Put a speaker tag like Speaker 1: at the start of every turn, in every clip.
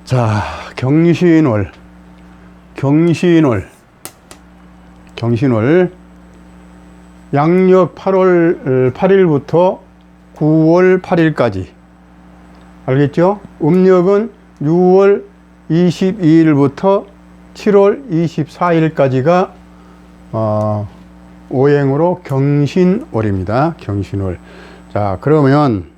Speaker 1: 자, 경신월 양력 8월 8일부터 9월 8일까지 알겠죠? 음력은 6월 22일부터 7월 24일까지가 오행으로 경신월입니다. 경신월. 자, 그러면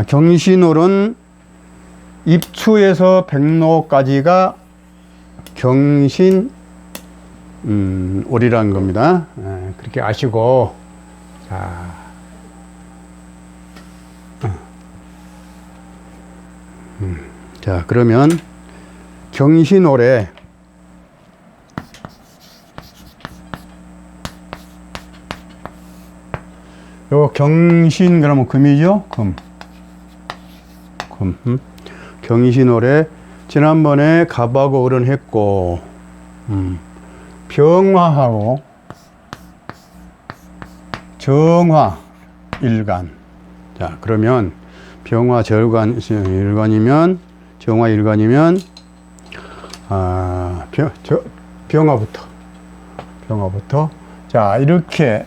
Speaker 1: 경신월은 입추에서 백로까지가 경신월이라는 겁니다. 그렇게 아시고, 자, 그러면 경신월에 요 경신 그러면 금이죠? 금. 경신월에 지난번에 갑하고 을은 했고, 병화하고 정화 일간. 자, 그러면 병화 일간이면 정화 일간이면 병화부터 자, 이렇게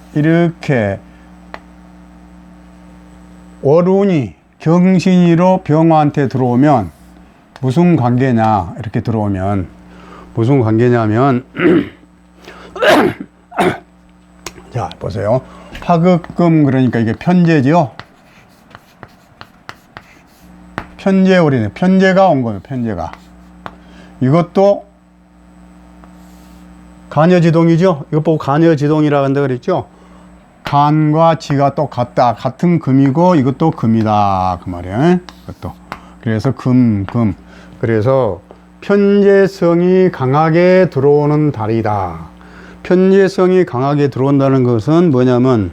Speaker 1: 월운이 경신이로 병화한테 들어오면 무슨 관계냐, 이렇게 들어오면 무슨 관계냐면 자, 보세요. 화극금, 그러니까 이게 편제지요. 편제월이네. 편제가 온 거예요. 편제가. 이것도 간여지동이죠. 이거 보고 간여지동이라고 한다 그랬죠. 간과 지가 똑같다. 같은 금이고 이것도 금이다. 그 말이에요. 이것도. 그래서 금. 그래서 편제성이 강하게 들어오는 달이다. 편제성이 강하게 들어온다는 것은 뭐냐면,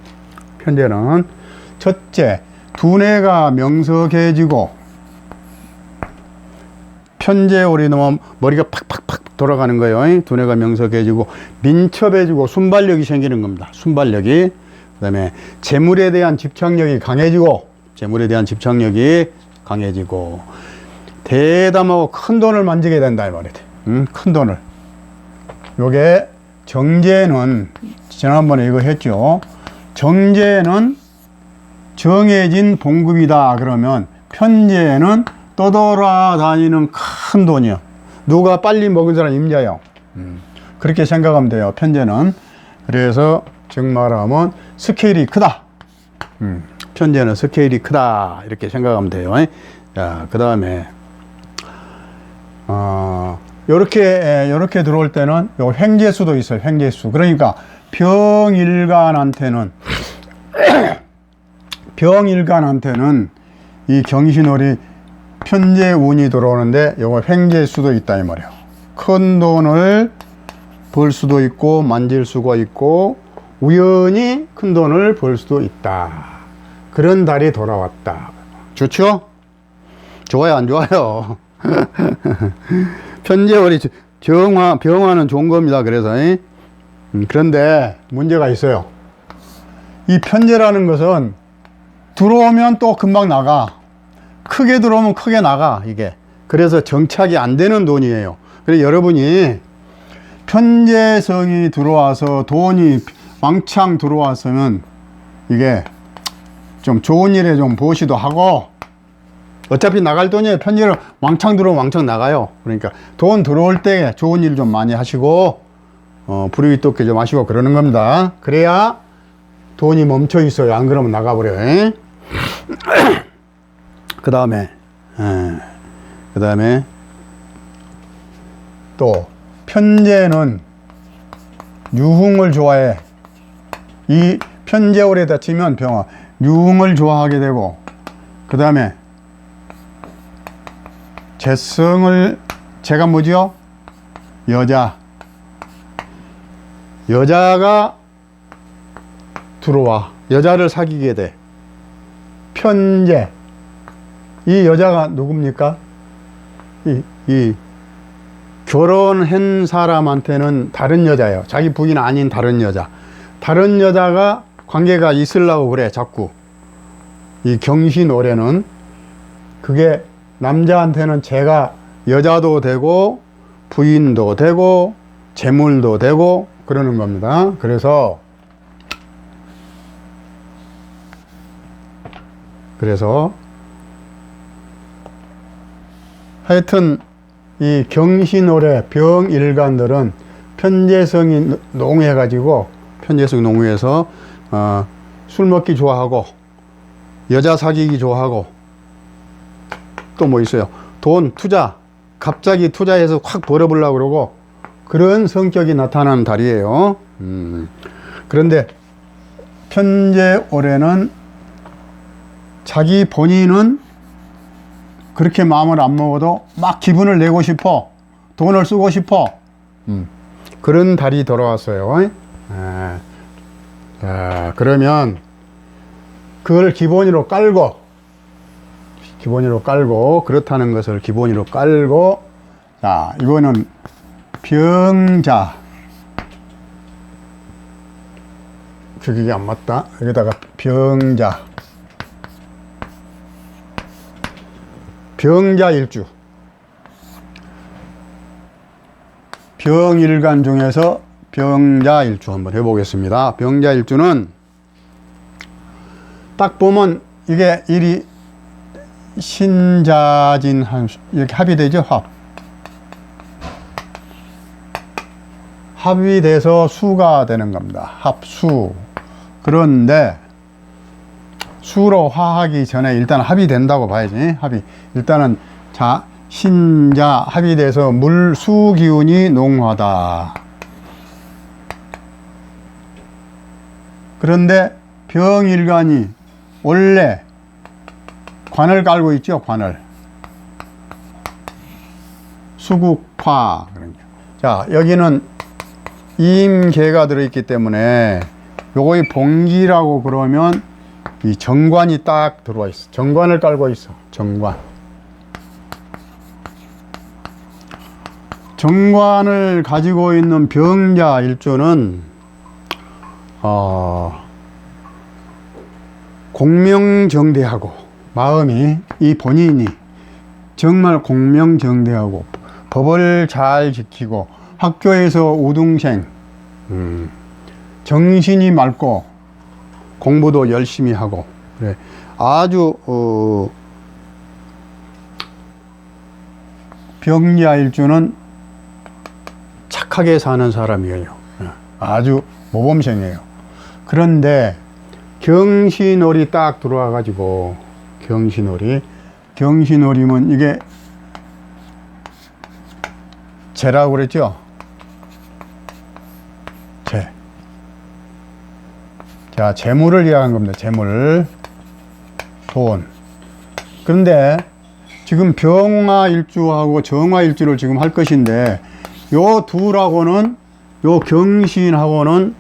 Speaker 1: 편제는 첫째, 두뇌가 명석해지고, 편제월이 넘으면 머리가 팍팍팍 돌아가는 거예요. 두뇌가 명석해지고 민첩해지고 순발력이 생기는 겁니다. 순발력이. 그 다음에 재물에 대한 집착력이 강해지고, 대담하고 큰 돈을 만지게 된다 이 말이에요. 큰 돈을. 요게 정제는 지난번에 이거 했죠. 정제는 정해진 봉급이다. 그러면 편제는 떠돌아다니는 큰 돈이요. 누가 빨리 먹은 사람 임자요. 그렇게 생각하면 돼요. 편제는. 그래서 즉 말하면 스케일이 크다. 편제는 스케일이 크다. 이렇게 생각하면 돼요. 자, 그 다음에 요렇게 들어올 때는 요 횡재수도 있어요. 횡재수. 그러니까 병일간한테는 이 경신월이 편제운이 들어오는데 요거 횡재수도 있다 이 말이에요. 큰 돈을 벌 수도 있고 만질 수가 있고 우연히 큰 돈을 벌 수도 있다. 그런 달이 돌아왔다. 좋죠? 좋아요, 안 좋아요? 편제월이 병화는 좋은 겁니다. 그래서 그런데 문제가 있어요. 이 편제라는 것은 들어오면 또 금방 나가. 크게 들어오면 크게 나가, 이게. 그래서 정착이 안 되는 돈이에요. 그래서 여러분이 편제성이 들어와서 돈이 왕창 들어왔으면 이게 좀 좋은 일에 좀 보시도 하고, 어차피 나갈 돈이에요. 편제로 왕창 들어오면 왕창 나가요. 그러니까 돈 들어올 때 좋은 일 좀 많이 하시고, 불이익 돋게 좀 하시고 그러는 겁니다. 그래야 돈이 멈춰 있어요. 안 그러면 나가버려요. 그 다음에 또 편제는 유흥을 좋아해. 이 편제월에다 치면 병화 유흥을 좋아하게 되고, 그 다음에 제가 뭐죠? 여자가 들어와. 여자를 사귀게 돼. 편제. 이 여자가 누굽니까? 이 결혼한 사람한테는 다른 여자예요. 자기 부인 아닌 다른 여자. 다른 여자가 관계가 있으려고 그래, 자꾸. 이 경신오래는 그게 남자한테는 제가 여자도 되고 부인도 되고 재물도 되고 그러는 겁니다. 그래서 하여튼 이 경신오래 병일간들은 편재성이 농후해가지고 편재성이 농후해서 술 먹기 좋아하고 여자 사귀기 좋아하고 또 뭐 있어요? 돈 투자 갑자기 투자해서 확 벌어보려고 그러고 그런 성격이 나타나는 달이에요. 그런데 편재올해는 자기 본인은 그렇게 마음을 안 먹어도 막 기분을 내고 싶어, 돈을 쓰고 싶어, 그런 달이 돌아왔어요. 그러면 그걸 기본으로 깔고 그렇다는 것을 기본으로 깔고, 자, 이거는 병자, 그게 안 맞다. 여기다가 병자일주, 병일간 중에서 병자일주 한번 해보겠습니다. 병자일주는 딱 보면 이게 일이 신자진 이렇게 합이 되죠. 합이 돼서 수가 되는 겁니다. 합수. 그런데 수로 화하기 전에 일단 합이 된다고 봐야지. 합이 일단은 신자 합이 돼서 물수 기운이 농하다. 그런데 병일간이 원래 관을 깔고 있죠. 관을 수국화. 자, 여기는 임계가 들어있기 때문에 요거의 봉기라고 그러면 이 정관이 딱 들어와 있어. 정관을 깔고 있어. 정관을 가지고 있는 병자일주는 공명정대하고 마음이 이 본인이 정말 공명정대하고 법을 잘 지키고 학교에서 우등생, 정신이 맑고 공부도 열심히 하고 그래. 아주 병자일주는 착하게 사는 사람이에요. 아주 모범생이에요. 그런데 경신월이 딱 들어와 가지고 경신월이면 이게 재라고 그랬죠. 자, 재물을 이야기한 겁니다. 재물, 돈. 그런데 지금 병화일주하고 정화일주를 지금 할 것인데 요 둘하고는 요 경신하고는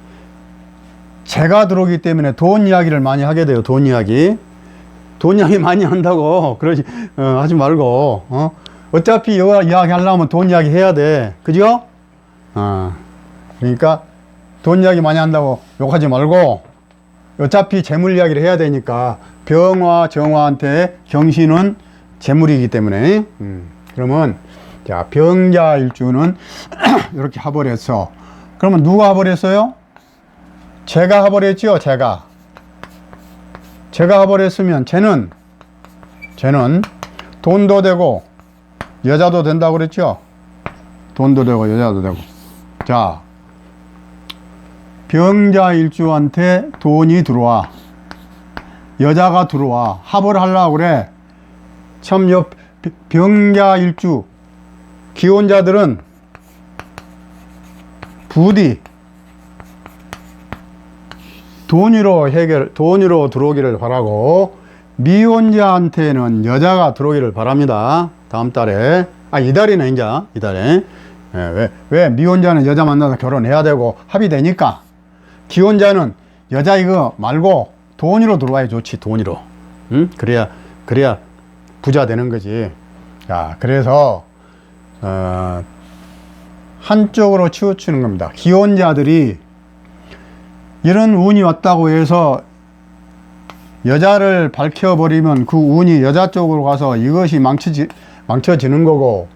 Speaker 1: 재가 들어오기 때문에 돈 이야기를 많이 하게 돼요. 돈 이야기 많이 한다고 그러지 하지 말고 어차피 이거 이야기 하려면 돈 이야기 해야 돼. 그죠? 그러니까 돈 이야기 많이 한다고 욕하지 말고 어차피 재물 이야기를 해야 되니까 병화 정화한테 경신은 재물이기 때문에 그러면 자, 병자일주는 이렇게 합을 했어. 그러면 누가 합을 했어요? 제가 합을 했죠. 제가 합을 했으면 쟤는 돈도 되고 여자도 된다고 그랬죠. 돈도 되고 여자도 되고. 자, 병자일주한테 돈이 들어와, 여자가 들어와. 합을 하려고 그래. 참 병자일주 기혼자들은 부디 돈으로 들어오기를 바라고, 미혼자한테는 여자가 들어오기를 바랍니다. 다음 달에, 이달이네, 이달에. 왜 미혼자는 여자 만나서 결혼해야 되고 합의 되니까, 기혼자는 여자 이거 말고 돈으로 들어와야 좋지. 돈으로. 응? 그래야 부자 되는 거지. 자, 그래서 한쪽으로 치우치는 겁니다. 기혼자들이 이런 운이 왔다고 해서 여자를 밝혀버리면 그 운이 여자 쪽으로 가서 이것이 망쳐지는 거고,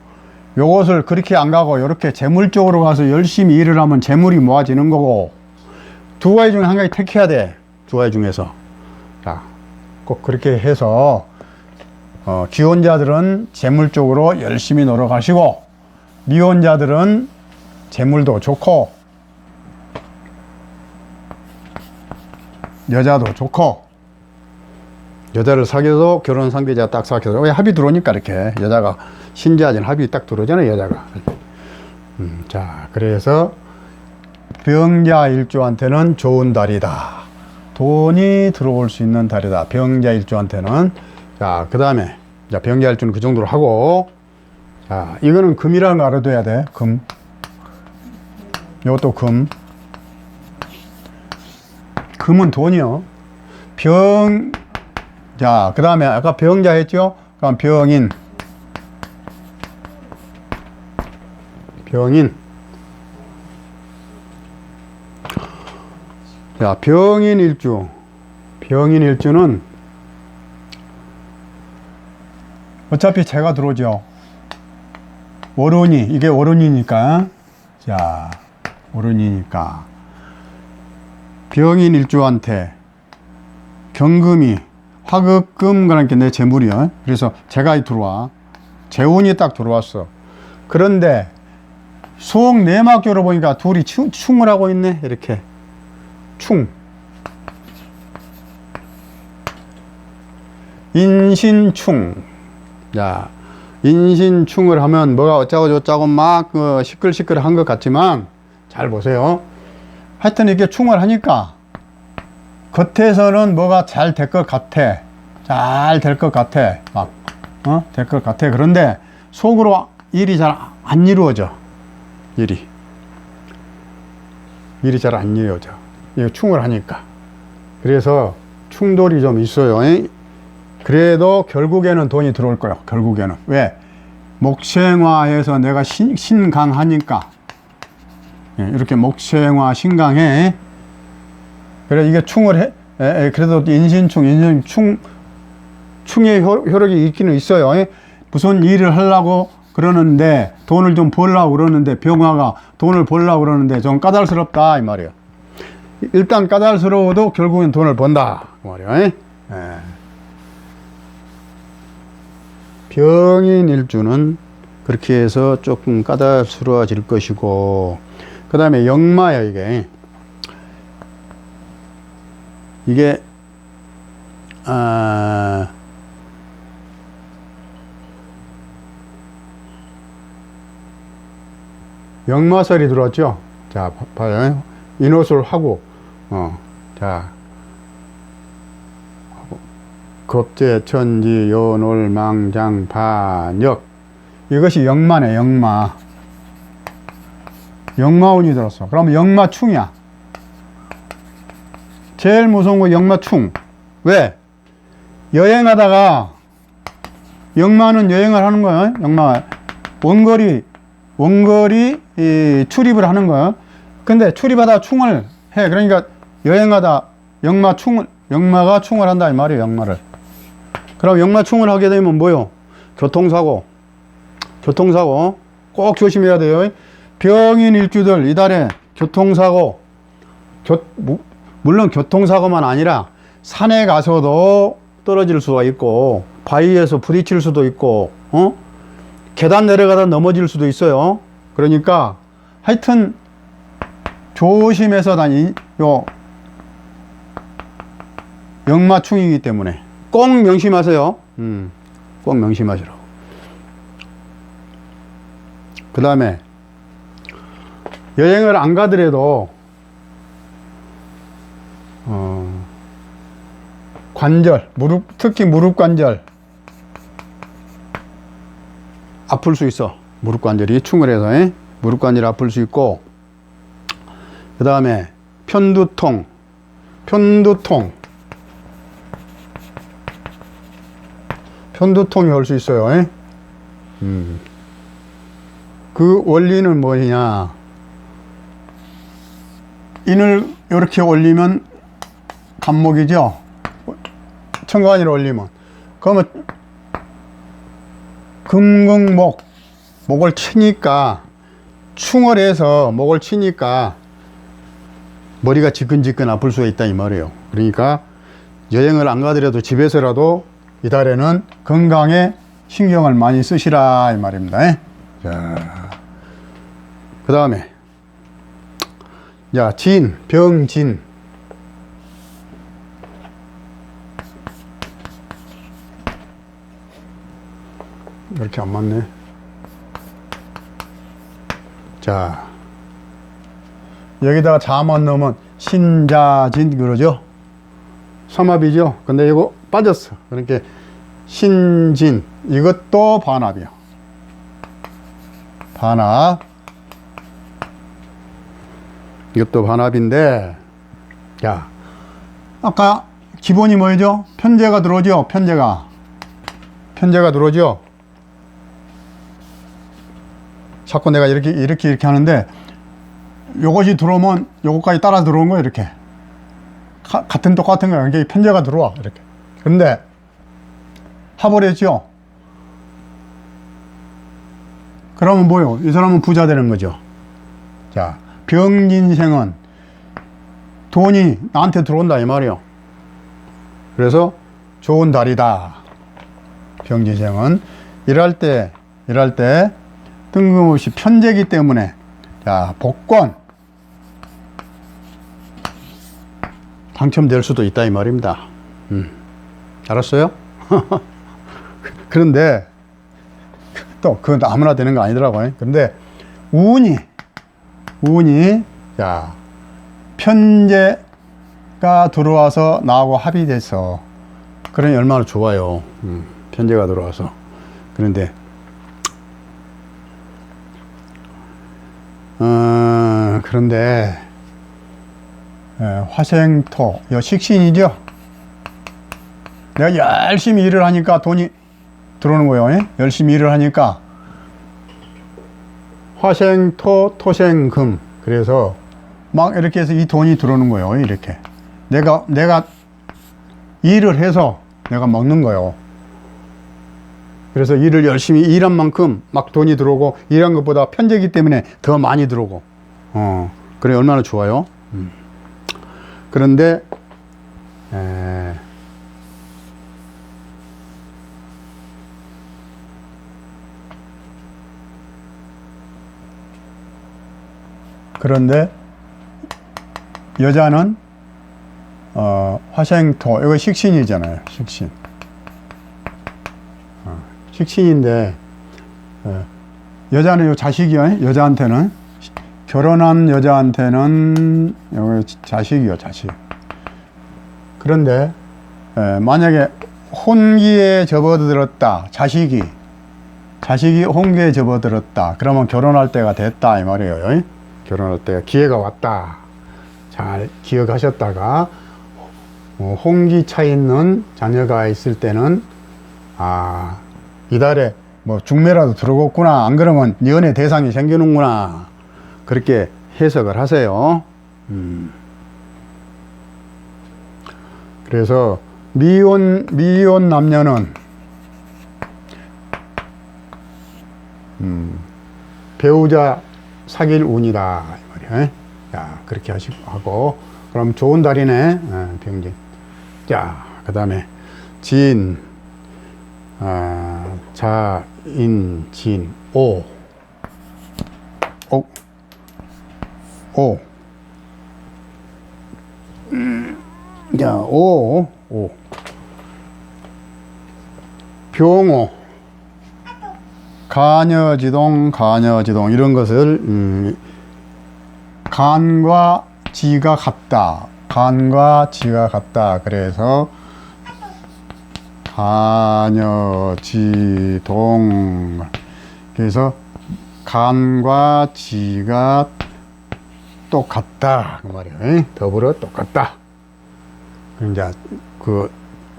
Speaker 1: 요것을 그렇게 안 가고 이렇게 재물 쪽으로 가서 열심히 일을 하면 재물이 모아지는 거고, 두 가지 중에 한 가지 택해야 돼. 두 가지 중에서. 자, 꼭 그렇게 해서 기혼자들은 재물 쪽으로 열심히 노력하시고, 미혼자들은 재물도 좋고 여자도 좋고, 여자를 사귀어도 결혼 상대자 딱 사귀어서 왜 합이 들어오니까 이렇게 여자가 신자진 합이 딱 들어오잖아요, 여자가. 자, 그래서 병자 일주한테는 좋은 달이다. 돈이 들어올 수 있는 달이다, 병자 일주한테는. 자, 그 다음에 병자 일주는 그 정도로 하고, 자, 이거는 금이라는 거 알아둬야 돼. 금. 이것도 금. 금은 돈이요. 자, 그 다음에 아까 병자 했죠? 그럼 병인. 자, 병인일주. 병인일주는 어차피 재가 들어오죠. 월운이, 이게 월운이니까. 자, 월운이니까. 병인일주한테 경금이 화급금 그러니까 내 재물이야. 그래서 재가 들어와. 재운이 딱 들어왔어. 그런데 수옥 내막교로 보니까 둘이 충을 하고 있네. 이렇게 충. 인신충. 자, 인신충을 하면 뭐가 어쩌고 저쩌고 막 시끌시끌한 것 같지만, 잘 보세요. 하여튼 이렇게 충을 하니까 겉에서는 뭐가 잘 될 것 같아. 잘 될 것 같아. 막, 될 것 같아. 그런데 속으로 일이 잘 안 이루어져. 일이 잘 안 이루어져. 이거 충을 하니까. 그래서 충돌이 좀 있어요. 그래도 결국에는 돈이 들어올 거예요. 결국에는. 왜? 목생화해서 내가 신강하니까. 이렇게 목생화 신강해. 그래, 이게 충을 해. 그래도 인신충, 충의 효력이 있기는 있어요. 무슨 일을 하려고 그러는데, 돈을 좀 벌려고 그러는데, 병화가 돈을 벌려고 그러는데 좀 까다롭다, 이 말이에요. 일단 까다로워도 결국엔 돈을 번다, 그 말이에요. 병인일주는 그렇게 해서 조금 까다로워질 것이고, 그 다음에 역마야, 이게 역마설이 들어왔죠. 자, 봐요. 인호술 하고, 자, 겁재, 천지, 연월, 망장, 반역. 이것이 역마네, 역마. 역마운이 들었어. 그러면 역마충이야. 제일 무서운 거 역마충. 왜? 여행하다가, 역마는 여행을 하는 거야. 역마. 원거리 출입을 하는 거야. 근데 출입하다 충을 해. 그러니까 여행하다 역마가 충을 한다, 이 말이에요, 역마를. 그럼 역마충을 하게 되면 뭐요? 교통사고 꼭 조심해야 돼요. 병인일주들 이달에 교통사고, 물론 교통사고만 아니라 산에 가서도 떨어질 수가 있고, 바위에서 부딪힐 수도 있고, 계단 내려가다 넘어질 수도 있어요. 그러니까 하여튼 조심해서 역마충이기 때문에 꼭 명심하세요. 꼭 명심하시라고. 그 다음에 여행을 안 가더라도 관절, 특히 무릎 관절 아플 수 있어. 무릎 관절이 충을 해서 무릎 관절이 아플 수 있고, 그 다음에 편두통이 올 수 있어요. 그 원리는 뭐냐? 인을 이렇게 올리면 간목이죠. 천간이를 올리면. 그러면 금극목, 목을 치니까, 충을 해서 목을 치니까 머리가 지끈지끈 아플 수가 있다 이 말이에요. 그러니까 여행을 안 가더라도 집에서라도 이달에는 건강에 신경을 많이 쓰시라 이 말입니다. 자, 그 다음에 자, 진, 병진. 이렇게 안 맞네. 자, 여기다가 자만 넣으면 신자진 그러죠. 삼합이죠. 근데 이거 빠졌어. 그러니까 신진, 이것도 반합이요. 반합. 이것도 반합인데, 야, 아까 기본이 뭐죠? 편제가 들어오죠. 편제가 들어오죠. 자꾸 내가 이렇게 하는데, 요것이 들어오면 요것까지 따라 들어온 거예요. 이렇게 똑같은 거예요. 이게 편제가 들어와 이렇게. 근데 합을 했죠. 그러면 뭐요? 이 사람은 부자 되는 거죠. 자, 병진생은 돈이 나한테 들어온다 이 말이요. 그래서 좋은 달이다. 병진생은 일할 때 뜬금없이 편제기 때문에, 자, 복권 당첨될 수도 있다 이 말입니다. 알았어요? 그런데 또 그건 아무나 되는 거 아니더라고요. 그런데 운이 자, 편제가 들어와서 나하고 합의돼서, 그러니 얼마나 좋아요. 편제가 들어와서. 그런데 그런데 화생토, 이 식신이죠. 내가 열심히 일을 하니까 돈이 들어오는 거예요. 열심히 일을 하니까 화생토, 토생금. 그래서 막 이렇게 해서 이 돈이 들어오는 거예요. 이렇게 내가 일을 해서 내가 먹는 거예요. 그래서 일을 열심히 일한 만큼 막 돈이 들어오고, 일한 것보다 편제기 때문에 더 많이 들어오고, 그래 얼마나 좋아요. 그런데 여자는 화생토, 이거 식신이잖아요. 식신인데 여자는 요 자식이요. 여자한테는, 결혼한 여자한테는 여기 자식이요, 자식. 그런데 만약에 혼기에 접어들었다, 자식이 혼기에 접어들었다, 그러면 결혼할 때가 됐다 이 말이에요. 결혼할 때가 기회가 왔다. 잘 기억하셨다가 혼기 차 있는 자녀가 있을 때는, 이달에 뭐 중매라도 들어오겠구나, 안 그러면 연애 대상이 생기는구나, 그렇게 해석을 하세요. 그래서 미혼 남녀는 배우자 사귈 운이다 이 말이야. 자, 그렇게 하고, 그럼 좋은 달이네. 병진. 자, 그 다음에 진, 자인, 진, 오. 자, 오. 병오. 간여지동 이런 것을 간과 지가 같다. 그래서 간여지동. 그래서 간과 지가 똑같다 그 말이에요. 더불어 똑같다. 이제 그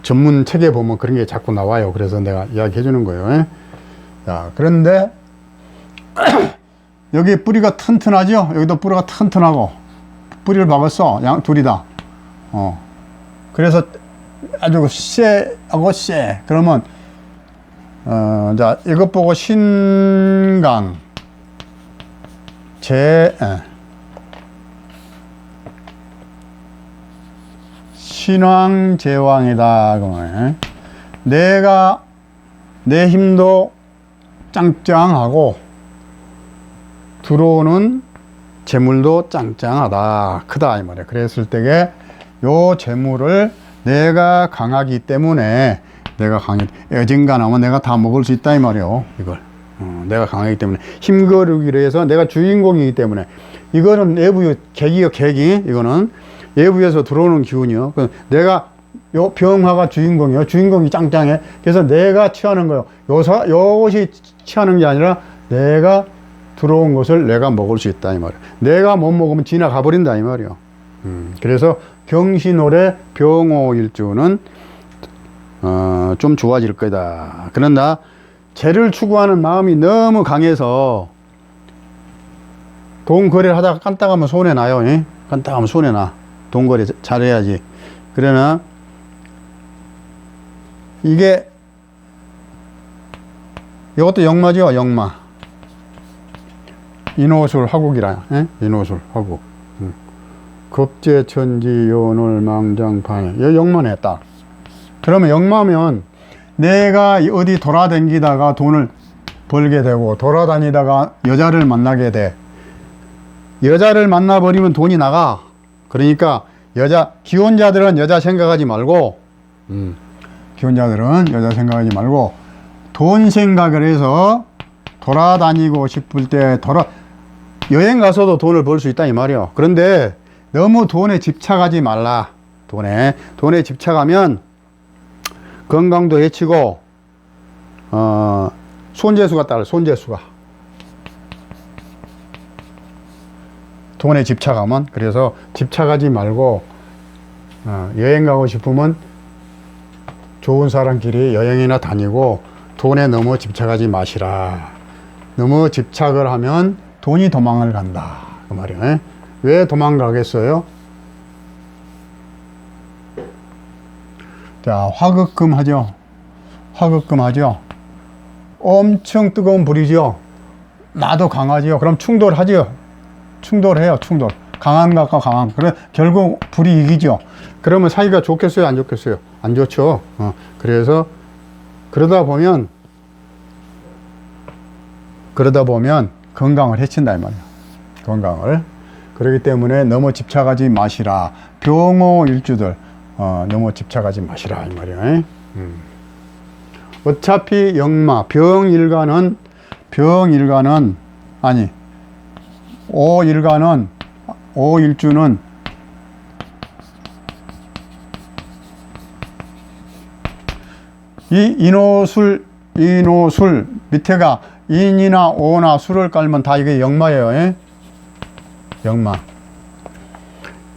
Speaker 1: 전문 책에 보면 그런 게 자꾸 나와요. 그래서 내가 이야기해 주는 거예요. 자, 그런데 여기 뿌리가 튼튼하죠? 여기도 뿌리가 튼튼하고, 뿌리를 박았어. 둘이 다. 그래서 아주 쎄하고 쎄. 그러면 자, 이것 보고 신강 신왕제왕이다. 그러면 내가 내 힘도 짱짱하고 들어오는 재물도 짱짱하다, 크다 이 말이야. 그랬을 때에 요 재물을 내가 강하기 때문에 내가 어진간하면 내가 다 먹을 수 있다 이 말이요. 이걸 내가 강하기 때문에 힘거르기로 해서 내가 주인공이기 때문에 이거는 내부 객이요. 객이 이거는 외부에서 들어오는 기운이요. 내가 요 병화가 주인공이요. 주인공이 짱짱해. 그래서 내가 취하는 거요. 요것이 취하는 게 아니라 내가 들어온 것을 내가 먹을 수 있다 이 말이야. 내가 못 먹으면 지나가 버린다 이 말이요. 그래서 경신월의 병호일주는 좀 좋아질 거다. 그런다 재를 추구하는 마음이 너무 강해서 돈 거래를 하다가 깐딱하면 손해나요. 예? 깐딱하면 손해나. 돈 거래 잘해야지. 그러나 이게 이것도 역마죠. 역마. 인호술 화국이라. 예? 인호술 화국. 급제천지 요놀 망장판에 이 역마네 딱. 그러면 역마면 내가 어디 돌아다니다가 돈을 벌게 되고 돌아다니다가 여자를 만나게 돼. 여자를 만나버리면 돈이 나가. 그러니까 기혼자들은 여자 생각하지 말고 기혼자들은 여자 생각하지 말고 돈 생각을 해서 돌아다니고 싶을 때 여행 가서도 돈을 벌 수 있다 이 말이요. 그런데 너무 돈에 집착하지 말라. 돈에 집착하면 건강도 해치고 손재수가 따라. 손재수가 돈에 집착하면. 그래서 집착하지 말고 여행 가고 싶으면 좋은 사람끼리 여행이나 다니고 돈에 너무 집착하지 마시라. 너무 집착을 하면 돈이 도망을 간다 그 말이에요. 왜 도망가겠어요? 자, 화극금 하죠. 화극금 하죠. 엄청 뜨거운 불이죠. 나도 강하지요. 그럼 충돌하지요. 충돌해요. 충돌. 강한 것과 강한. 그래 결국 불이 이기죠. 그러면 사이가 좋겠어요? 안 좋겠어요? 안 좋죠. 그래서 그러다 보면 건강을 해친다 이 말이에요. 건강을. 그렇기 때문에 너무 집착하지 마시라. 병호일주들 너무 집착하지 마시라 이 말이에요. 어차피 역마 병일간은 아니 오일주는 이 인호술 밑에가 인이나 오나 술을 깔면 다 이게 역마예요. 예? 역마.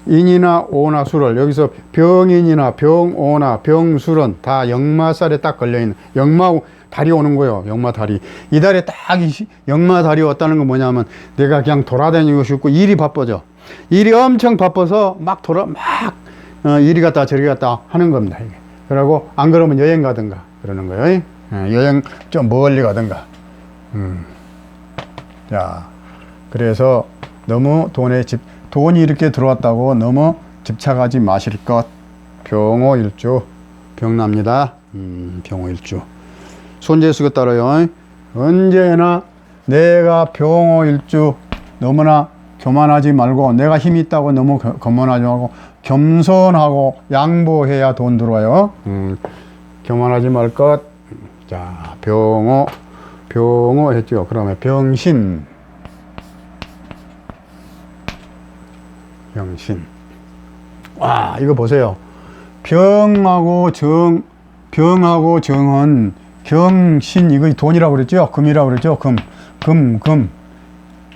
Speaker 1: 인이나 오나 술을 여기서 병인이나 병오나 병술은 다 역마살에 딱 걸려있는 역마 달이 오는 거예요. 역마 달이. 이 달에 딱 역마 달이 왔다는 건 뭐냐면 내가 그냥 돌아다니고 싶고 일이 바빠져. 일이 엄청 바빠서 이리 갔다 저리 갔다 하는 겁니다. 이게. 그러고 안 그러면 여행 가든가 그러는 거예요. 여행 좀 멀리 가든가. 자, 그래서 너무 돈이 이렇게 들어왔다고 너무 집착하지 마실 것. 병호일주 병납니다. 병호일주 손재수가 따라요. 언제나 내가 병호일주 너무나 교만하지 말고 내가 힘이 있다고 너무 거만하지 말고 겸손하고 양보해야 돈 들어와요. 교만하지 말 것. 자, 병호 했죠. 그러면 병신. 와, 이거 보세요. 병하고 정은 경신, 이거 돈이라고 그랬죠? 금이라고 그랬죠? 금.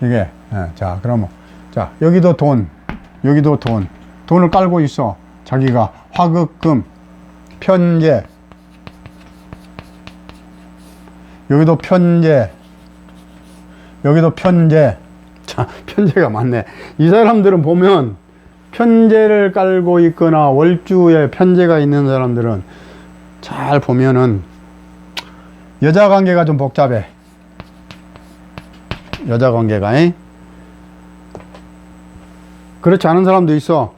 Speaker 1: 이게. 자, 그러면. 자, 여기도 돈. 돈을 깔고 있어. 자기가 화극금, 편재. 여기도 편재. 자, 편재가 많네. 이 사람들은 보면 편제를 깔고 있거나 월주에 편제가 있는 사람들은 잘 보면은 여자 관계가 좀 복잡해. 여자 관계가. 그렇지 않은 사람도 있어.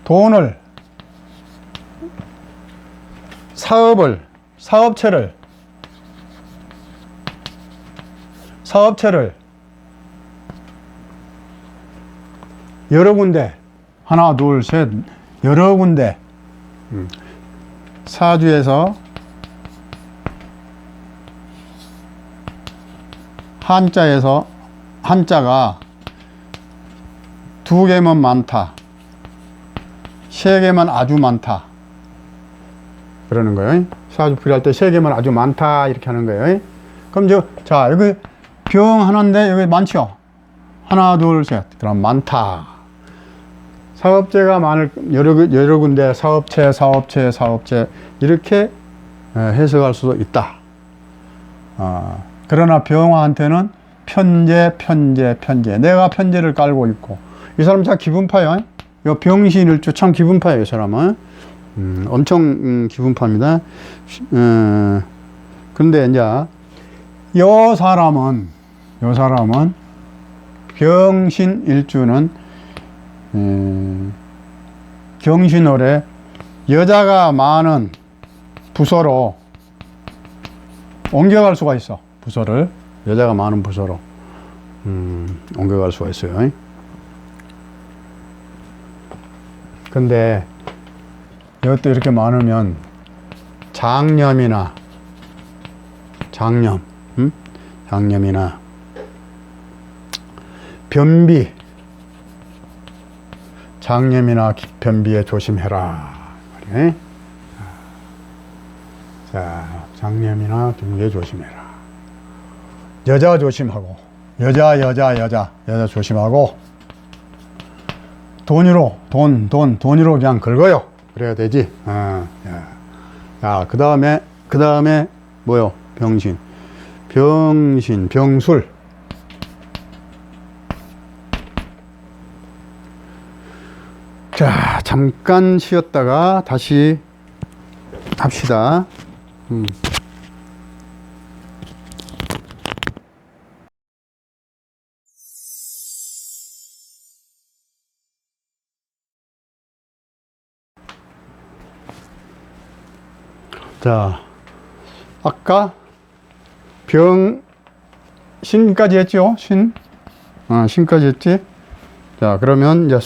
Speaker 1: 돈을, 사업을, 사업체를 여러 군데, 하나, 둘, 셋, 여러 군데, 사주에서 한자에서 한자가 2개면 많다, 3개면 아주 많다 그러는 거예요. 사주 풀이할 때 3개면 아주 많다 이렇게 하는 거예요. 그럼 자 여기 병 하나인데 여기 많죠. 하나, 둘, 셋. 그럼 많다. 사업체가 여러 군데 사업체 이렇게 해석할 수도 있다. 그러나 병화한테는 편제. 내가 편제를 깔고 있고, 이 사람 참 기분파요. 이 병신일주 참 기분파예요, 이 사람은. 엄청 기분파입니다. 근데 이제 요 사람은 병신일주는 경신월에 여자가 많은 부서로 옮겨갈 수가 있어. 부서를 여자가 많은 부서로 옮겨갈 수가 있어요. 근데 이것도 이렇게 많으면 장염이나 변비, 장염이나 변비에 조심해라. 자, 장염이나 변비에 조심해라. 여자 조심하고, 여자 조심하고, 돈으로 그냥 긁어요. 그래야 되지. 자, 그 다음에 뭐요? 병술. 자, 잠깐 쉬었다가 다시 합시다. 자, 아까 신까지 했죠? 신까지 했지? 자, 그러면 이제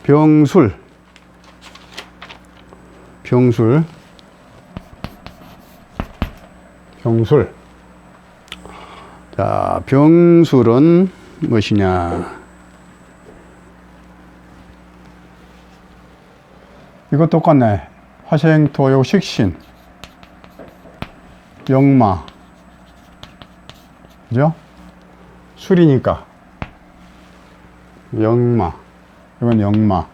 Speaker 1: 병술. 자, 병술은 무엇이냐? 이거 똑같네. 화생토요 식신, 역마, 그죠? 술이니까 역마, 이건 역마,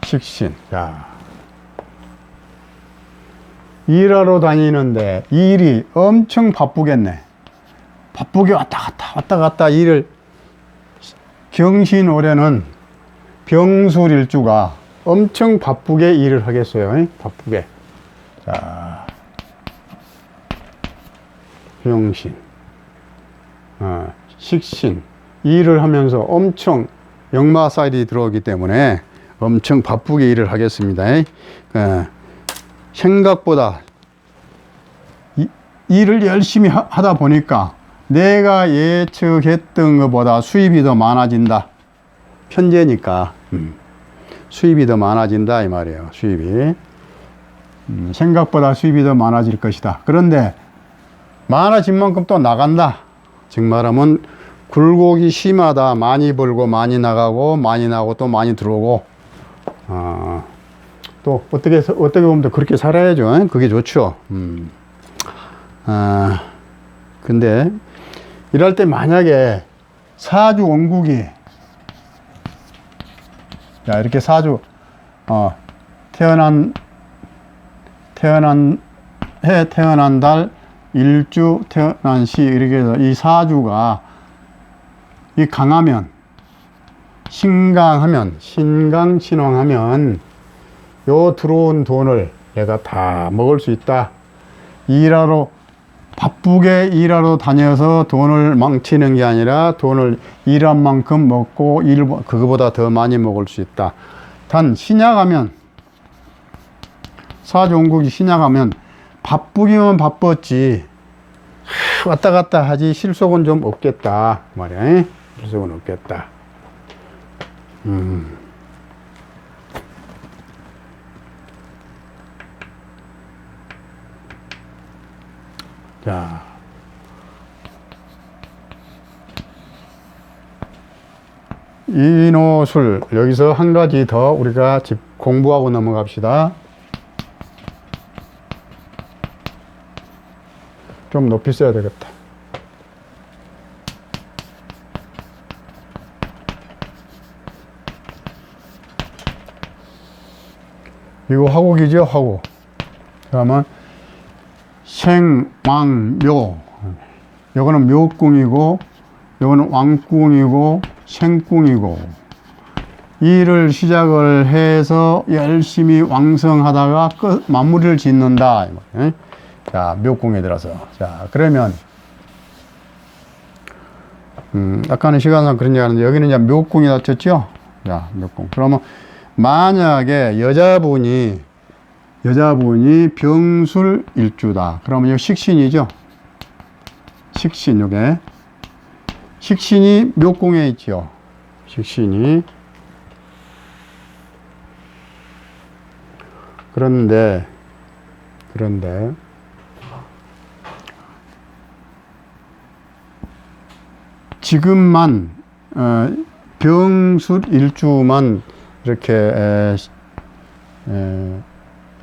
Speaker 1: 식신. 자, 일하러 다니는데 일이 엄청 바쁘겠네. 바쁘게 왔다 갔다 일을. 경신올해는 병술일주가 엄청 바쁘게 일을 하겠어요. 바쁘게. 자, 병신, 식신. 일을 하면서 엄청 역마살이 들어오기 때문에 엄청 바쁘게 일을 하겠습니다. 생각보다 일을 열심히 하다 보니까 내가 예측했던 것보다 수입이 더 많아진다. 편제니까. 수입이 더 많아진다 이 말이에요. 수입이 생각보다 수입이 더 많아질 것이다. 그런데 많아진 만큼 또 나간다. 즉 말하면 굴곡이 심하다. 많이 벌고 많이 나가고 많이 나오고 또 많이 들어오고. 또 어떻게 보면 또 그렇게 살아야죠. 그게 좋죠. 근데 이럴 때 만약에 사주 원국이, 자, 이렇게 사주, 태어난 해, 태어난 달, 일주, 태어난 시, 이렇게 해서 이 사주가 이 강하면 신강하면, 신강신왕하면 요 들어온 돈을 내가 다 먹을 수 있다. 일하러, 바쁘게 일하러 다녀서 돈을 망치는 게 아니라 돈을 일한 만큼 먹고 그거보다 더 많이 먹을 수 있다. 단 신약하면, 사종국이 신약하면 바쁘기만 바빴지 왔다 갔다 하지 실속은 좀 없겠다 말이야. 실속은 없겠다. 자, 인호술 여기서 한 가지 더 우리가 공부하고 넘어갑시다. 좀 높이 써야 되겠다. 이거 화국이죠, 화국. 그러면 생왕묘. 요거는 묘궁이고, 요거는 왕궁이고, 생궁이고. 일을 시작을 해서 열심히 왕성하다가 마무리를 짓는다. 자, 묘궁에 들어서. 자, 그러면, 아까는 시간상 그런 얘기 하는데, 여기는 이제 묘궁이다 쳤죠? 자, 묘궁. 그러면, 만약에 여자분이 병술일주다. 그러면 이거 식신이죠? 식신, 요게. 식신이 묘궁에 있죠? 식신이. 그런데, 지금만, 병술일주만 이렇게,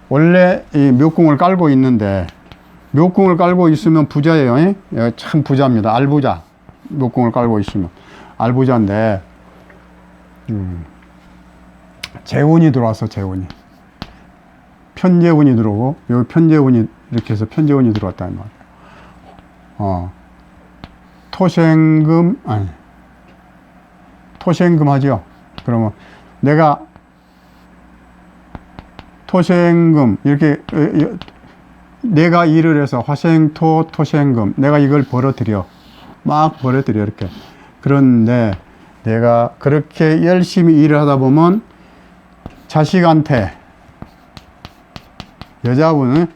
Speaker 1: 원래 이 묘궁을 깔고 있는데, 묘궁을 깔고 있으면 부자예요. 참 부자입니다. 알부자. 묘궁을 깔고 있으면. 알부자인데, 재운이 들어왔어, 재운이. 편재운이 들어오고, 여기 편재운이, 이렇게 해서 편재운이 들어왔다는 말이에요. 토생금 하죠. 그러면 내가 토생금, 이렇게, 내가 일을 해서 화생토, 토생금, 내가 이걸 벌어들여. 막 벌어들여, 이렇게. 그런데 내가 그렇게 열심히 일을 하다 보면 자식한테, 여자분,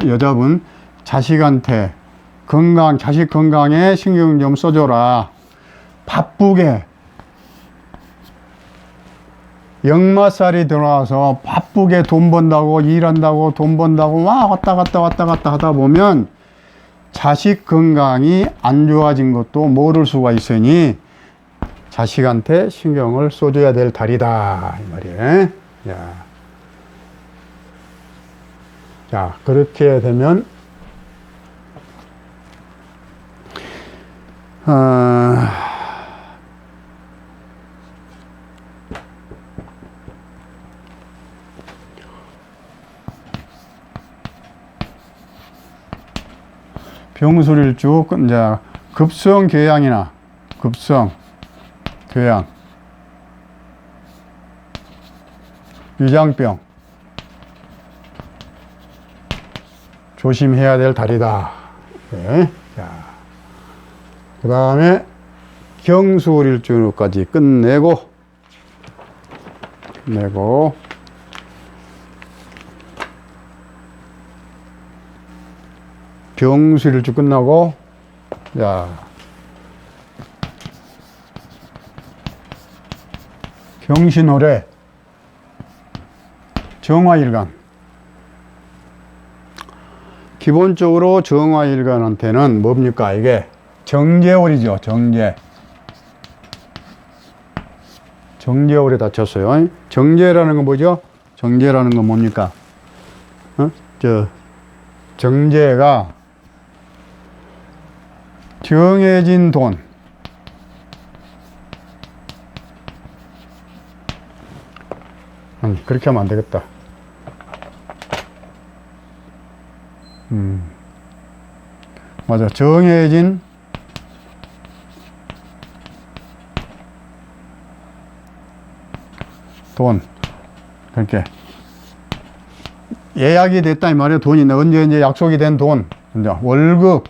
Speaker 1: 여자분, 자식한테 자식 건강에 신경 좀 써줘라. 바쁘게, 역마살이 들어와서 바쁘게 돈 번다고, 일한다고, 돈 번다고, 왔다 갔다 하다 보면 자식 건강이 안 좋아진 것도 모를 수가 있으니 자식한테 신경을 써줘야 될 달이다. 이 말이에요. 자, 그렇게 되면, 병술일주, 이제, 급성교양이나, 교양, 위장병, 조심해야 될 달이다. 네. 자, 그 다음에 경술일주까지 끝내고, 병술일주 끝나고, 자, 경신호래, 정화일간. 기본적으로 정화일간한테는 뭡니까? 이게 정제월이죠. 정제월에 닫혔어요. 정제라는 건 뭐죠? 정제라는 건 뭡니까? 정제가 정해진 돈, 그렇게 하면 안 되겠다. 맞아. 정해진 돈. 그렇게. 예약이 됐다, 이 말이에요. 돈이. 언제 이제 약속이 된 돈. 월급,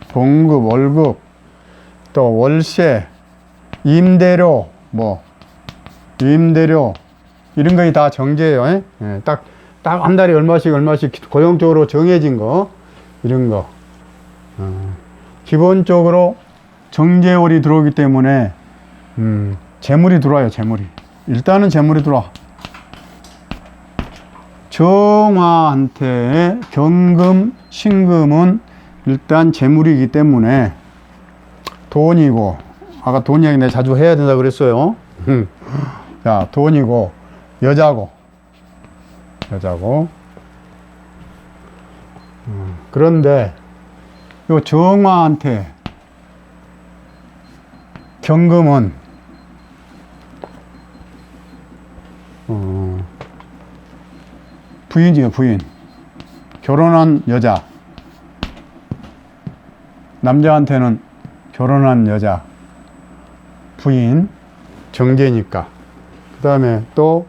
Speaker 1: 봉급, 월급, 또 월세, 임대료, 임대료, 이런 것이 다 정제예요. 예, 딱 한 달에 얼마씩 고용적으로 정해진 거, 이런 거. 기본적으로 정제월이 들어오기 때문에, 재물이 들어와요, 재물이. 일단은 재물이 들어와. 정화한테 경금, 신금은 일단 재물이기 때문에 돈이고, 아까 돈 이야기 내가 자주 해야 된다 그랬어요. 자, 돈이고, 여자고. 그런데, 요 정화한테 경금은, 부인이에요, 부인. 결혼한 여자. 남자한테는 결혼한 여자. 부인. 정제니까. 그 다음에 또,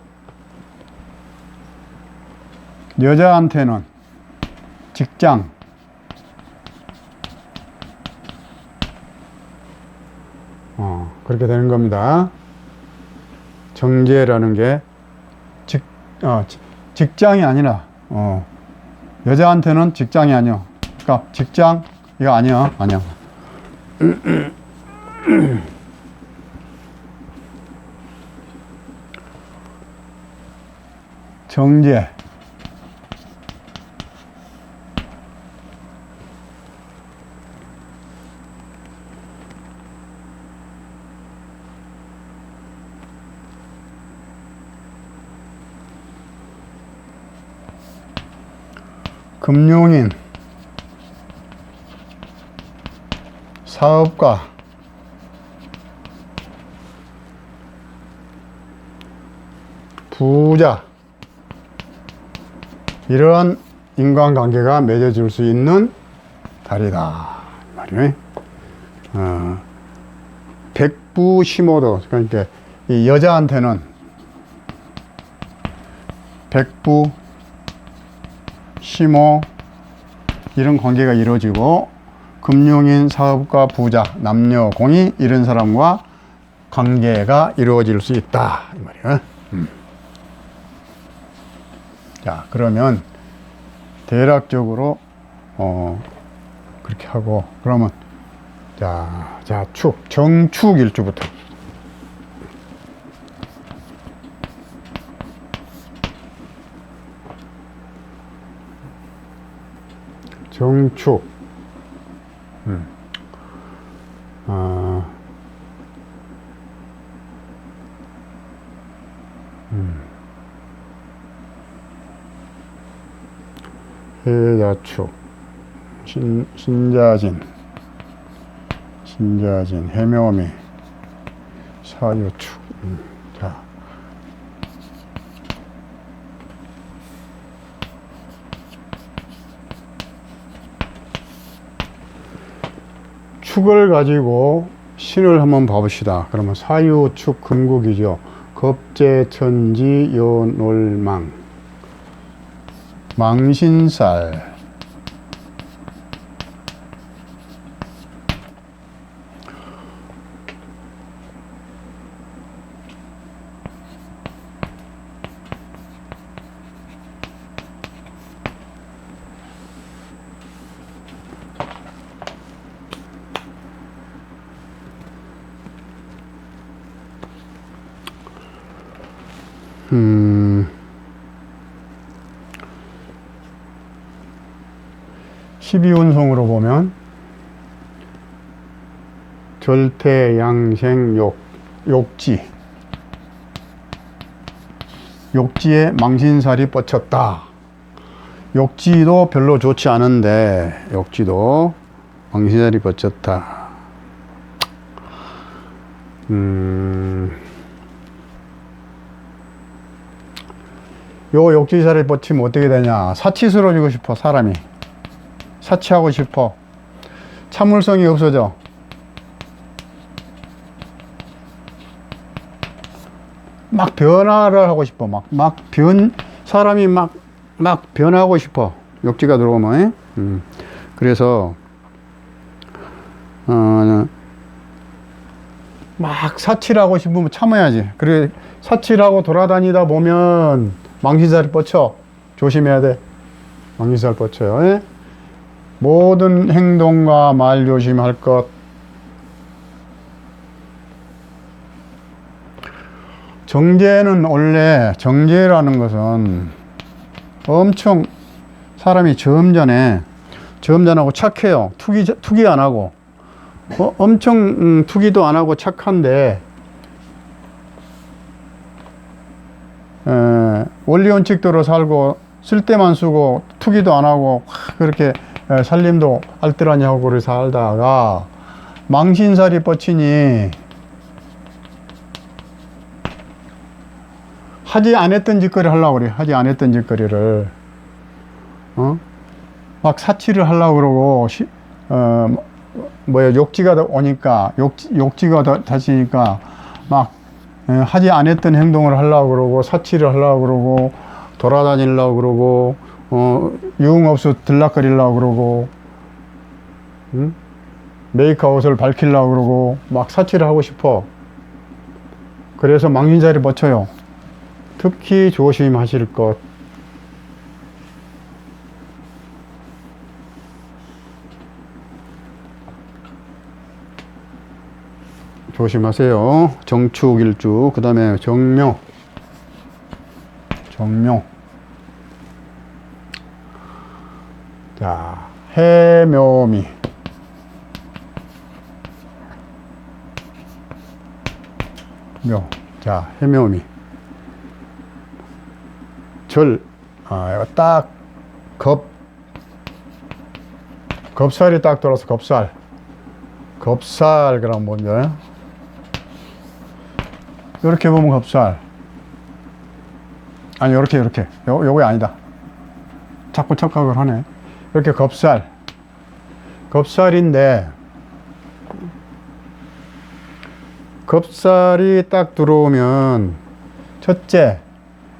Speaker 1: 여자한테는 직장. 그렇게 되는 겁니다. 정제라는 게, 직장이 아니라, 여자한테는 직장이 아니야. 그러니까 직장, 이거 아니야. 정제. 금융인, 사업가, 부자, 이러한 인간관계가 맺어질 수 있는 달이다 말이에요. 백부심호도, 그러니까 이 여자한테는 백부, 심호, 이런 관계가 이루어지고, 금융인, 사업가, 부자, 남녀, 공이, 이런 사람과 관계가 이루어질 수 있다 이 말이에요. 자, 그러면 대략적으로 그렇게 하고, 그러면 자 축, 정축 일주부터. 정축. 해자축, 신자진, 해묘미, 사유축. 자, 축을 가지고 신을 한번 봐봅시다. 그러면 사유축 금국이죠. 겁재천지 요놀망, 망신살, 십이운송으로 보면 절태양생욕, 욕지에 망신살이 뻗쳤다. 욕지도 별로 좋지 않은데 욕지도 망신살이 뻗쳤다. 요 욕지살이 뻗치면 어떻게 되냐. 사치스러워지고 싶어. 사람이 사치하고 싶어. 참을성이 없어져. 막 변화를 하고 싶어. 사람이 막 변하고 싶어. 욕지가 들어오면. 그래서, 막 사치하고 싶으면 참아야지. 그래, 사치하고 돌아다니다 보면 망신살이 뻗쳐. 조심해야 돼. 망신살 뻗쳐요. 예? 모든 행동과 말 조심할 것. 정제는 원래, 정제라는 것은 엄청 사람이 점잖하고 착해요. 투기 안 하고. 엄청 투기도 안 하고 착한데, 원리 원칙대로 살고, 쓸 때만 쓰고, 투기도 안 하고, 그렇게 살림도 알뜰하니 하고 그렇게 살다가, 망신살이 뻗치니, 하지 안 했던 짓거리 하려고 그래. 하지 안 했던 짓거리를. 막 사치를 하려고 그러고, 욕지가 오니까, 욕지가 다시니까, 막, 하지 안 했던 행동을 하려고 그러고, 사치를 하려고 그러고, 돌아다니려고 그러고, 유흥업소 들락거리려고 그러고, 메이크아웃을 밝히려고 그러고, 막 사치를 하고 싶어. 그래서 망신살이 뻗쳐요. 특히 조심하실 것. 조심하세요. 정축, 일주, 그 다음에 정묘. 자, 해묘미. 자, 해묘미. 이거 딱, 겁살이 딱 돌아서 겁살, 그럼 뭔데? 이렇게 보면 겁살. 아니, 요렇게. 요거 아니다. 자꾸 착각을 하네. 이렇게 겁살인데, 겁살이 딱 들어오면, 첫째,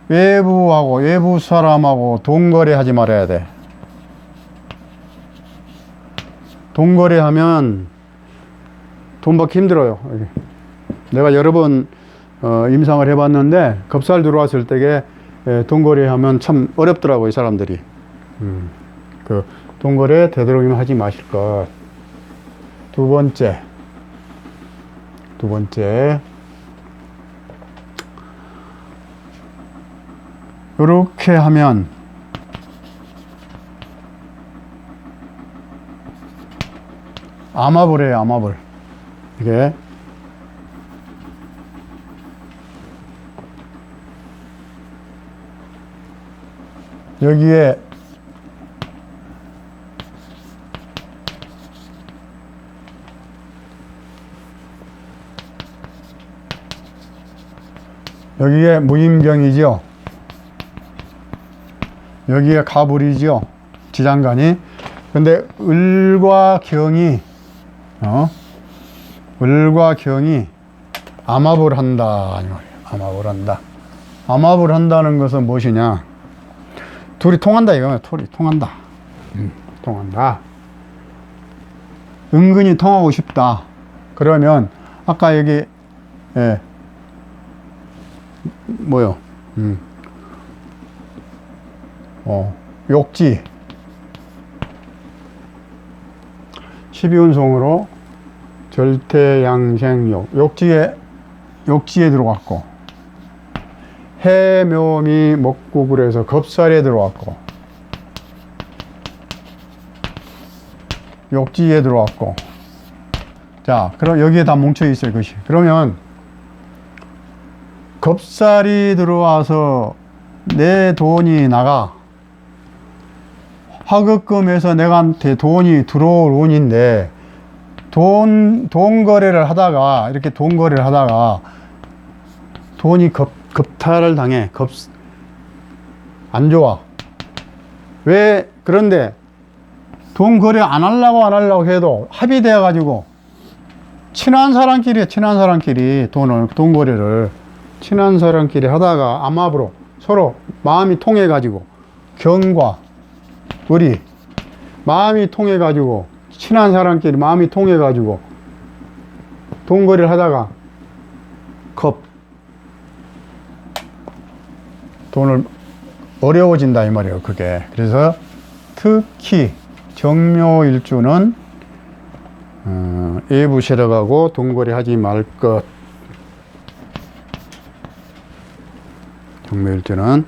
Speaker 1: 외부 사람하고 돈거래 하지 말아야 돼. 돈거래 하면 돈 받기 힘들어요. 내가 여러 번 임상을 해봤는데, 겁살 들어왔을 때에 돈거래 하면 참 어렵더라고요, 사람들이. 그 돈거래 되도록이면 하지 마실 것. 두 번째. 이렇게 하면 암화불이에요, 암화불. 이게 여기에 무임경이죠. 여기에 가불이죠. 지장간이. 근데 을과 경이 암합을 한다. 암합을 한다는 것은 무엇이냐? 둘이 통한다 이거예요. 둘이 통한다. 통한다. 은근히 통하고 싶다. 그러면 아까 여기 욕지 12운송으로 절태양생욕 욕지에 들어갔고, 해묘미 목국을 해서 겁살에 들어왔고, 욕지에 들어왔고. 자, 그럼 여기에 다 뭉쳐 있어요, 그것이. 그러면 겁살이 들어와서 내 돈이 나가. 화급금에서 내한테 돈이 들어올 운인데, 돈 거래를 하다가, 이렇게 돈 거래를 하다가, 돈이 급탈을 당해. 안 좋아. 왜, 그런데, 돈 거래 안 하려고 해도 합의되어가지고, 친한 사람끼리 돈 거래를. 친한 사람끼리 하다가 암합으로 서로 마음이 통해 가지고 경과 의리 마음이 통해 가지고 친한 사람끼리 마음이 통해 가지고 돈거리를 하다가 겁 돈을 어려워진다 이 말이에요. 그게 그래서 특히 정묘일주는 외부 세력하고 돈거리 하지 말 것. 정묘일주는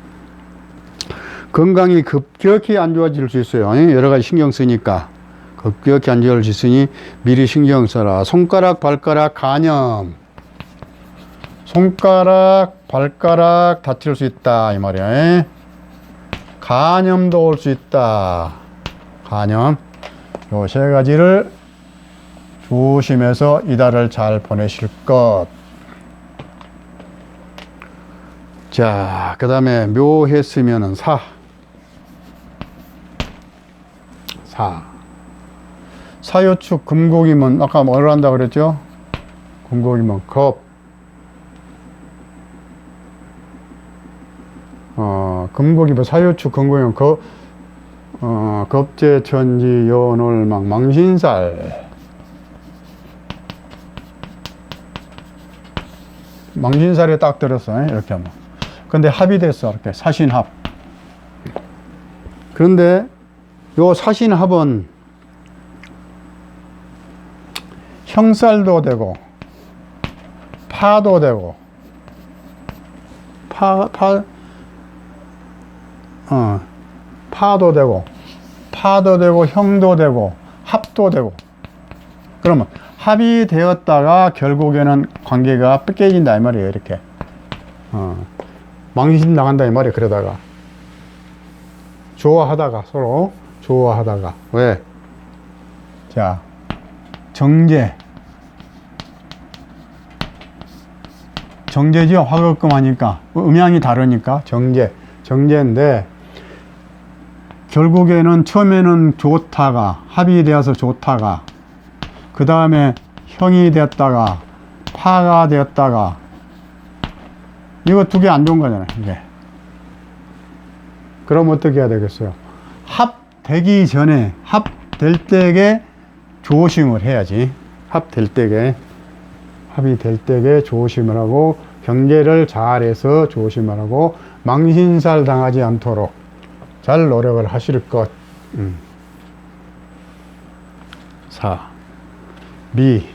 Speaker 1: 건강이 급격히 안 좋아질 수 있어요. 여러 가지 신경 쓰니까 급격히 안 좋아질 수 있으니 미리 신경 써라. 손가락, 발가락 간염. 손가락, 발가락 다칠 수 있다 이 말이야. 간염도 올 수 있다. 간염. 요 세 가지를 조심해서 이달을 잘 보내실 것. 자, 그 다음에 묘했으면은 사요축 금곡이면 아까 뭐를 한다 그랬죠? 금곡이면 금곡이면 사요축 금곡이면 겁재천지 연월망 망신살. 망신살에 딱 들었어. 이렇게 하면. 근데 합이 됐어. 이렇게 사신합. 그런데 요 사신합은 형살도 되고 파도 되고 파도 되고 형도 되고 합도 되고. 그러면 합이 되었다가 결국에는 관계가 깨진다 이 말이에요. 이렇게 망신 나간다 이 말이에요. 그러다가 좋아하다가 서로 좋아하다가 왜? 자, 정제죠. 화급금 하니까 음양이 다르니까 정제인데 결국에는 처음에는 좋다가 합이 되어서 좋다가 그 다음에 형이 됐다가 파가 되었다가 이거 두 개 안 좋은 거잖아요. 이게. 그럼 어떻게 해야 되겠어요? 합되기 전에 합될 때에 조심을 해야지. 합이 될 때에 조심을 하고 경계를 잘해서 조심을 하고 망신살 당하지 않도록 잘 노력을 하실 것. 미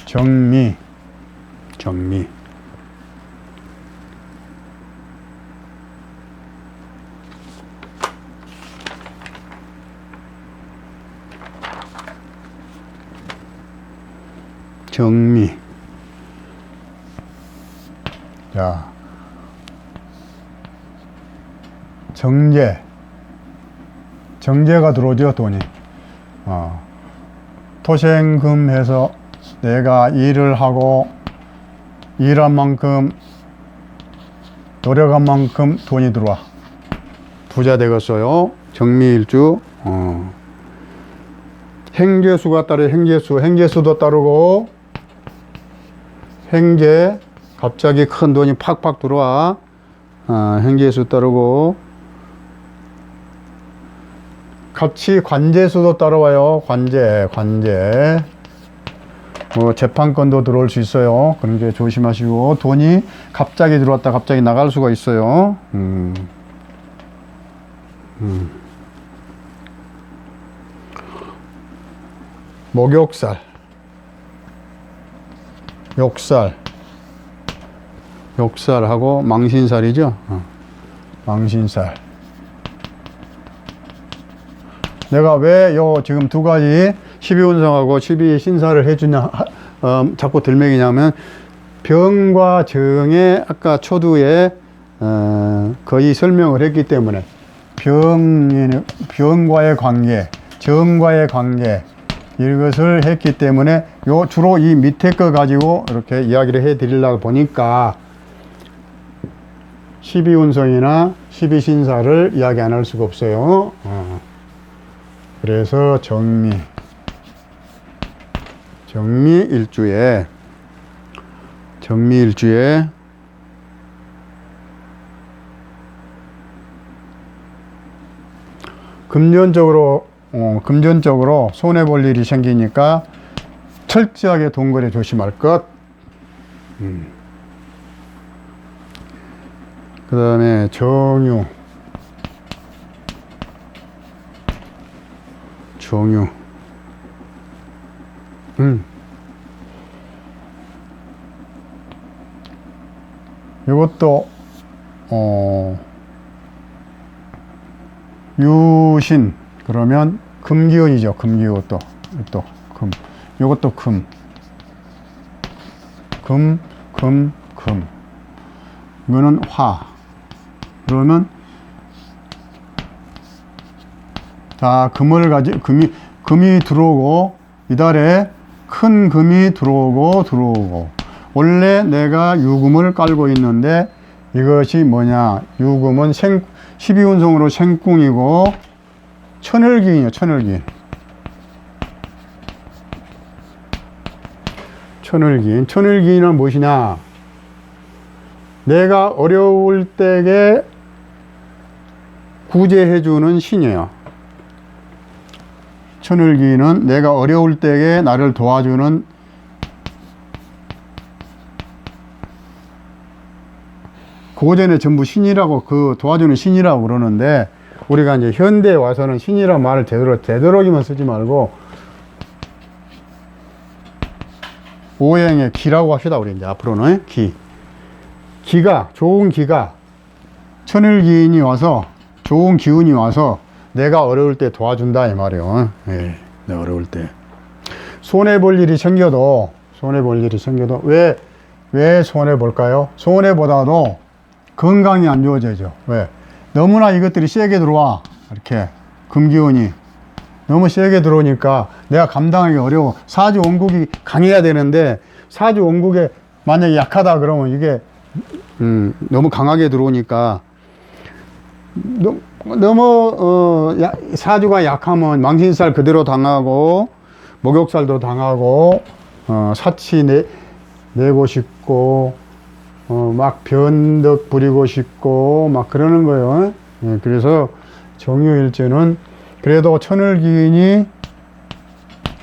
Speaker 1: 정미 자, 정제가 들어오죠. 돈이 토생금 해서 내가 일을 하고 일한 만큼 노력한 만큼 돈이 들어와 부자 되겠어요. 정미일주. 행제수가 따르 행제수도 따르고 행제 갑자기 큰 돈이 팍팍 들어와. 행제수 따르고 같이 관제수도 따라와요. 관제 뭐 재판권도 들어올 수 있어요. 그런 게 조심하시고 돈이 갑자기 들어왔다 갑자기 나갈 수가 있어요. 목욕살 욕살하고 망신살이죠. 망신살. 내가 왜 지금 두 가지 12운성하고 12신살을 해주냐 자꾸 들먹이냐면 병과 정에 아까 초두에 거의 설명을 했기 때문에 병과의 관계, 정과의 관계 이것을 했기 때문에 주로 이 밑에 거 가지고 이렇게 이야기를 해 드리려고 보니까 12운성이나 12신사를 이야기 안 할 수가 없어요. 그래서 정미일주에 정미일주에 금전적으로 손해볼 일이 생기니까 철저하게 돈거래 조심할 것. 그 다음에 정유. 이것도 유신 그러면 금기운이죠. 금기운 또 금. 이것도 금. 이거는 화. 그러면 자, 금이 들어오고 이달에 큰 금이 들어오고 원래 내가 유금을 깔고 있는데 이것이 뭐냐, 유금은 12운성으로 생궁이고 천을기인이요. 천을기인은 무엇이냐, 내가 어려울 때에 구제해주는 신이에요. 천을기인은 내가 어려울 때에 나를 도와주는 고전에 전부 신이라고, 그 도와주는 신이라고 그러는데, 우리가 이제 현대에 와서는 신이라는 말을 되도록이면 쓰지 말고 오행의 기라고 합시다. 우리 이제 앞으로는 좋은 기가 천을기인이 와서, 좋은 기운이 와서 내가 어려울 때 도와준다 이 말이에요. 예, 내가 어려울 때 손해볼 일이 생겨도 왜 손해볼까요? 손해보다도 건강이 안 좋아져죠. 왜? 너무나 이것들이 세게 들어와. 이렇게 금기운이 너무 세게 들어오니까 내가 감당하기 어려워. 사주 원국이 강해야 되는데 사주 원국에 만약에 약하다 그러면 이게 너무 강하게 들어오니까 너무 사주가 약하면 망신살 그대로 당하고 목욕살도 당하고 사치 내고 싶고 막 변덕 부리고 싶고 막 그러는 거예요. 예, 그래서 정유일주는 그래도 천을기인이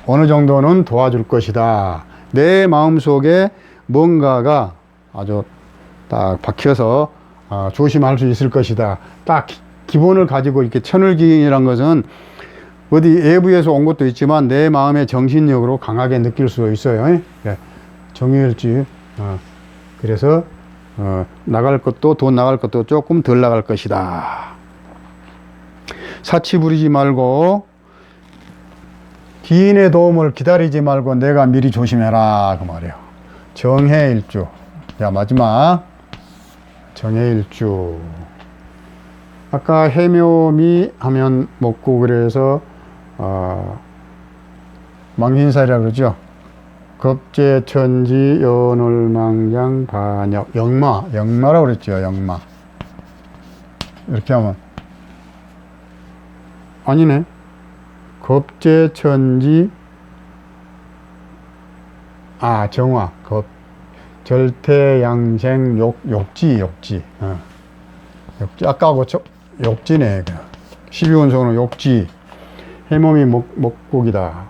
Speaker 1: 어느 정도는 도와줄 것이다. 내 마음속에 뭔가가 아주 딱 박혀서 조심할 수 있을 것이다. 딱 기본을 가지고 이렇게 천을기인이란 것은 어디 외부에서 온 것도 있지만 내 마음의 정신력으로 강하게 느낄 수 있어요. 예, 정유일주. 그래서 돈 나갈 것도 조금 덜 나갈 것이다. 사치 부리지 말고 기인의 도움을 기다리지 말고 내가 미리 조심해라 그 말이에요. 정해일주. 자, 마지막 정해일주. 아까 해묘미 하면 먹고 그래서 망신살이라고 그러죠. 겁재천지 연월망장 반역 영마라고 그랬죠. 영마. 이렇게 하면 아니네. 겁재천지 정화 절태양생 욕지 아까하고 욕지네. 12운성으로 욕지. 해몸이 목국이다.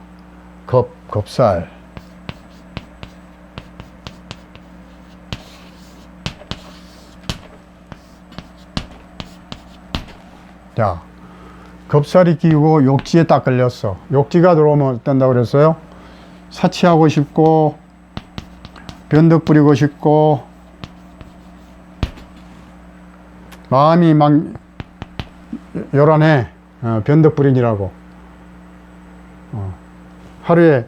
Speaker 1: 겁살. 자, 겁살이 끼고 욕지에 딱 걸렸어. 욕지가 들어오면 어떤다고 그랬어요? 사치하고 싶고 변덕 부리고 싶고 마음이 막 요란해. 변덕 부리니라고. 하루에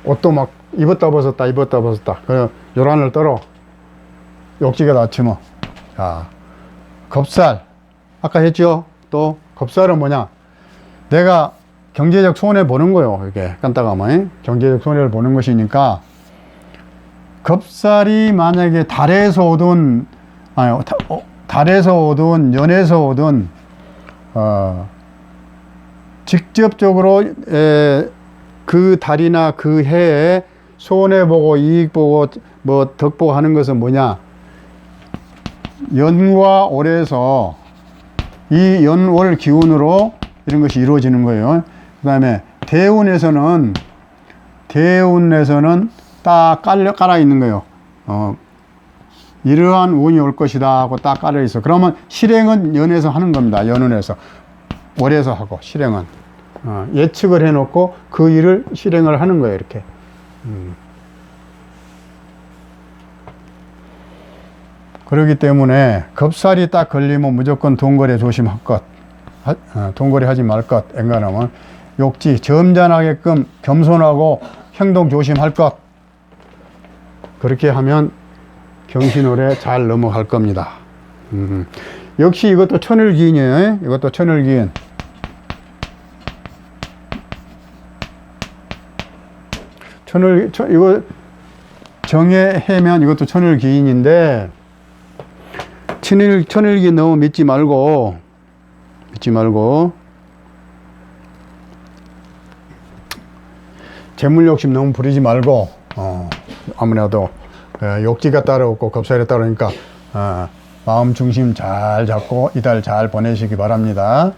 Speaker 1: 옷도 막 입었다 벗었다 그래 요란을 떨어. 욕지가 닫히면. 자, 겁살. 아까 했죠? 또 겁살은 뭐냐? 내가 경제적 손해 보는 거요. 이게 깐따가면 경제적 손해를 보는 것이니까 겁살이 만약에 달에서 오든 연에서 오든 직접적으로 그 달이나 그 해에 손해보고 이익보고 뭐 덕보고 하는 것은 뭐냐? 연과 월에서 이 연월 기운으로 이런 것이 이루어지는 거예요. 그 다음에 대운에서는 딱 깔아 있는 거예요. 이러한 운이 올 것이다 하고 딱 깔아 있어. 그러면 실행은 연에서 하는 겁니다. 연운에서. 월에서 하고 실행은. 예측을 해놓고 그 일을 실행을 하는 거예요. 이렇게. 그렇기 때문에 겁살이 딱 걸리면 무조건 돈거래 조심할 것. 돈거래 하지 말 것. 엔간하면 욕지 점잖하게끔 겸손하고 행동 조심할 것. 그렇게 하면 경신월에 잘 넘어갈 겁니다. 역시 이것도 천을기인이에요. 이것도 천을기인. 이거 정해해면 이것도 천을기인인데, 천을기 너무 믿지 말고, 재물 욕심 너무 부리지 말고, 아무래도 욕지가 따라오고 겁살이 따라오니까 마음 중심 잘 잡고 이달 잘 보내시기 바랍니다.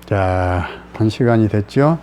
Speaker 1: 자, 한 시간이 됐죠?